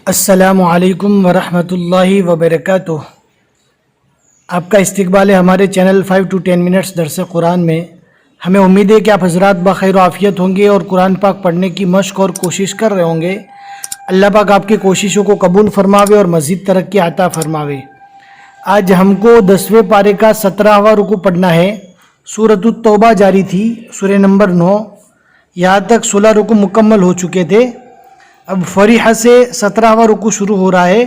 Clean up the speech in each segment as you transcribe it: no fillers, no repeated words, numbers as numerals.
السلام علیکم ورحمۃ اللہ وبرکاتہ۔ آپ کا استقبال ہے ہمارے چینل 5 to 10 منٹس درس قرآن میں۔ ہمیں امید ہے کہ آپ حضرات بخیر و عافیت ہوں گے اور قرآن پاک پڑھنے کی مشق اور کوشش کر رہے ہوں گے۔ اللہ پاک آپ کی کوششوں کو قبول فرماوے اور مزید ترقی عطا فرماوے۔ آج ہم کو 10ویں پارے کا 17واں رکوع پڑھنا ہے۔ سورۃ التوبہ جاری تھی، سورہ نمبر 9، یہاں تک 16 رکوع مکمل ہو چکے تھے۔ اب فریحہ سے 17واں رکوع شروع ہو رہا ہے۔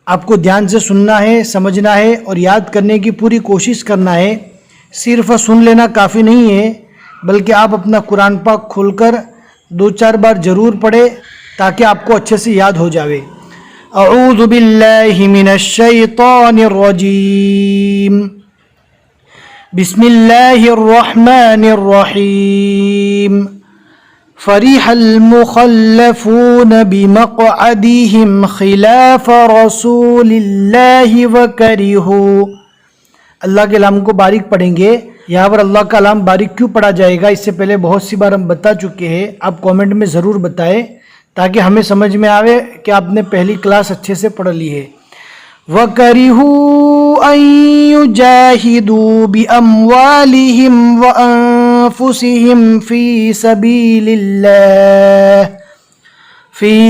آپ کو دھیان سے سننا ہے، سمجھنا ہے اور یاد کرنے کی پوری کوشش کرنا ہے۔ صرف سن لینا کافی نہیں ہے، بلکہ آپ اپنا قرآن پاک کھول کر 2-4 بار ضرور پڑھیں تاکہ آپ کو اچھے سے یاد ہو جاوے۔ اعوذ باللہ من الشیطان الرجیم، بسم اللہ الرحمن الرحیم۔ فرح المخلفون بمقعدهم خلاف رسول اللہ وکرہوا۔ اللہ کے کلام کو باریک پڑھیں گے۔ یہاں پر اللہ کا کلام باریک کیوں پڑھا جائے گا، اس سے پہلے بہت سی بار ہم بتا چکے ہیں۔ آپ کامنٹ میں ضرور بتائیں تاکہ ہمیں سمجھ میں آوے کہ آپ نے پہلی کلاس اچھے سے پڑھ لی ہے۔ وَكَرِهُوا أَن يُجَاهِدُوا بِأَمْوَالِهِمْ وَأَنفُسِهِمْ فِي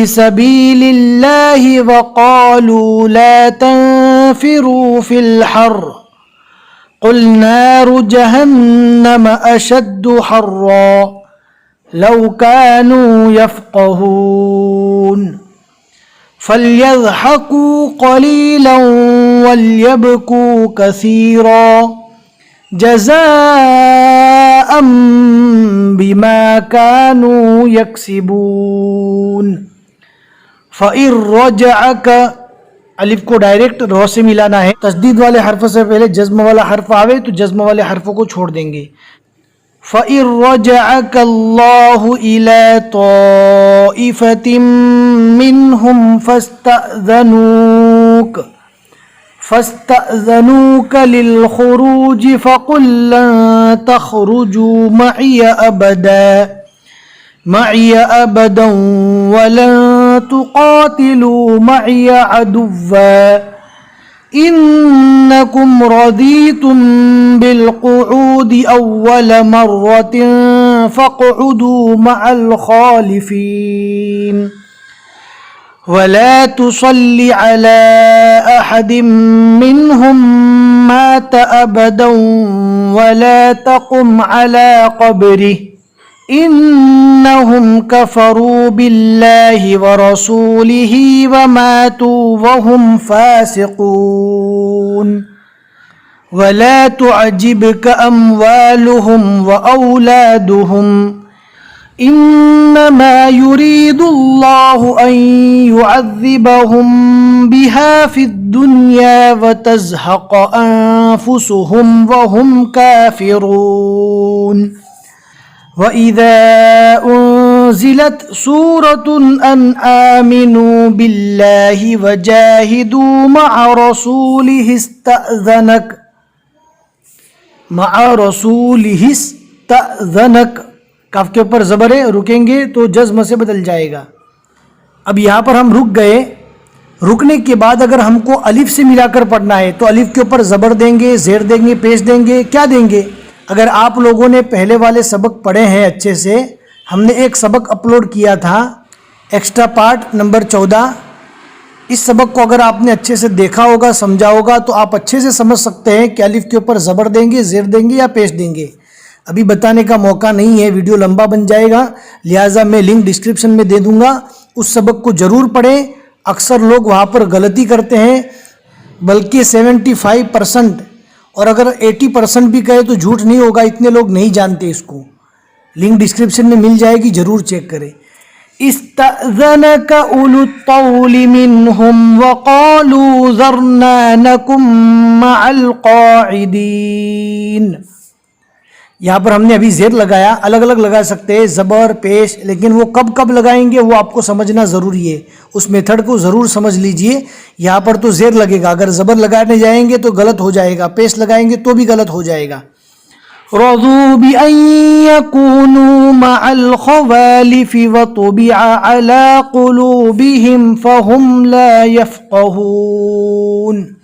سَبِيلِ اللَّهِ وَقَالُوا لَا تَنفِرُوا فِي الْحَرِّ قُلْ نَارُ جَهَنَّمَ أَشَدُّ حَرًّا لَوْ كَانُوا يَفْقَهُونَ فَلْيَضْحَكُوا قَلِيلًا وَلْيَبْكُوا كَثِيرًا جَزَاءً بِمَا كَانُوا يَكْسِبُونَ۔ فَإِن رَجَعَكَ، الف کو ڈائریکٹ رو سے ملانا ہے۔ تشدید والے حرف سے پہلے جزم والا حرف آوے تو جزم والے حرفوں کو چھوڑ دیں گے۔ فَإِن رَجَعَكَ اللَّهُ إِلَىٰ طَائِفَةٍ مِّنْهُمْ فَاسْتَأْذَنُوكَ لِلْخُرُوجِ فَقُل لَّن تَخْرُجُوا مَعِيَ أَبَدًا وَلَن تُقَاتِلُوا مَعِيَ عَدُوًّا إِنَّكُمْ رَضِيتُم بِالْقُعُودِ أَوَّلَ مَرَّةٍ فَاقْعُدُوا مَعَ الْخَالِفِينَ وَلَا تُصَلِّ عَلَىٰ أَحَدٍ مِّنْهُم مَّاتَ أَبَدًا وَلَا تَقُمْ عَلَىٰ قَبْرِهِ إِنَّهُمْ كَفَرُوا بِاللَّهِ وَرَسُولِهِ وَمَاتُوا وَهُمْ فَاسِقُونَ وَلَا تُعْجِبْكَ أَمْوَالُهُمْ وَأَوْلَادُهُمْ إِنَّمَا يُرِيدُ اللَّهُ أَن يُعَذِّبَهُم بِهَا فِي الدُّنْيَا وَتَزْهَقَ أَنفُسُهُمْ وَهُمْ كَافِرُونَ وَإِذَا أُنزِلَتْ سُورَةٌ أَنْ آمِنُوا بِاللَّهِ وَجَاهِدُوا مَعَ رَسُولِهِ اسْتَأْذَنَكَ، کاف کے اوپر زبر ہے، رکیں گے تو جزم سے بدل جائے گا۔ اب یہاں پر ہم رک گئے، رکنے کے بعد اگر ہم کو الف سے ملا کر پڑھنا ہے تو الف کے اوپر زبر دیں گے، زیر دیں گے، پیش دیں گے، کیا دیں گے؟ اگر آپ لوگوں نے پہلے والے سبق پڑھے ہیں اچھے سے، ہم نے ایک سبق اپلوڈ کیا تھا، ایکسٹرا پارٹ نمبر 14۔ اس سبق کو اگر آپ نے اچھے سے دیکھا ہوگا، سمجھا ہوگا تو آپ اچھے سے سمجھ سکتے ہیں کہ الف کے اوپر زبر دیں گے، زیر دیں گے یا پیش دیں گے۔ ابھی بتانے کا موقع نہیں ہے، ویڈیو لمبا بن جائے گا، لہٰذا میں لنک ڈسکرپشن میں دے دوں گا، اس سبق کو ضرور پڑھیں۔ اکثر لوگ وہاں پر غلطی کرتے ہیں، بلکہ 75% اور اگر 80% بھی کہے تو جھوٹ نہیں ہوگا، اتنے لوگ نہیں جانتے اس کو۔ لنک ڈسکرپشن میں مل جائے گی، ضرور چیک کریں۔ استأذنك أولو الطول منهم وقالوا ذرنا نكن مع القاعدين۔ یہاں پر ہم نے ابھی زیر لگایا، الگ الگ لگا سکتے ہیں، زبر، پیش، لیکن وہ کب کب لگائیں گے وہ آپ کو سمجھنا ضروری ہے، اس میتھڈ کو ضرور سمجھ لیجئے۔ یہاں پر تو زیر لگے گا، اگر زبر لگانے جائیں گے تو غلط ہو جائے گا، پیش لگائیں گے تو بھی غلط ہو جائے گا۔ رضوا بأن يكونوا مع الخوالف وطبع على قلوبهم فهم لا يفقهون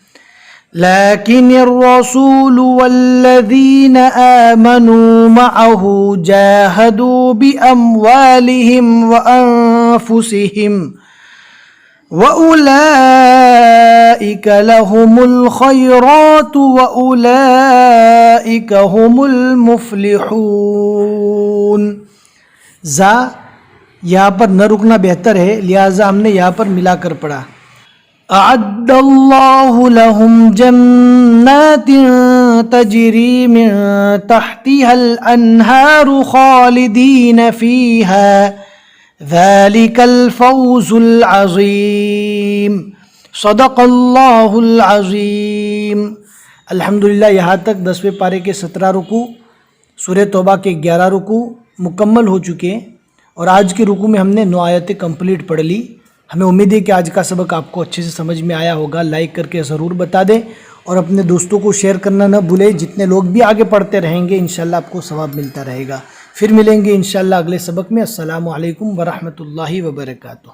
لكن الرسول والذين آمنوا معه جاهدوا بأموالهم وأنفسهم وأولئك لهم الخيرات وأولئك هم المفلحون. یہاں پر نہ رکنا بہتر ہے، لہٰذا ہم نے یہاں پر ملا کر پڑھا. اعد اللہ لهم جنات تجری من تحتها الانہار خالدین فیہا ذلك الفوز العظیم. صدق اللہ العظیم. الحمدللہ یہاں تک 10ویں پارے کے 17 رکوع، سورہ توبہ کے 11 رکوع مکمل ہو چکے ہیں، اور آج کے رکوع میں ہم نے 9 آیتیں کمپلیٹ پڑھ لی. ہمیں امید ہے کہ آج کا سبق آپ کو اچھے سے سمجھ میں آیا ہوگا. لائک کر کے ضرور بتا دیں اور اپنے دوستوں کو شیئر کرنا نہ بھولیں. جتنے لوگ بھی آگے پڑھتے رہیں گے انشاءاللہ آپ کو ثواب ملتا رہے گا. پھر ملیں گے انشاءاللہ اگلے سبق میں. السلام علیکم ورحمۃ اللہ وبرکاتہ.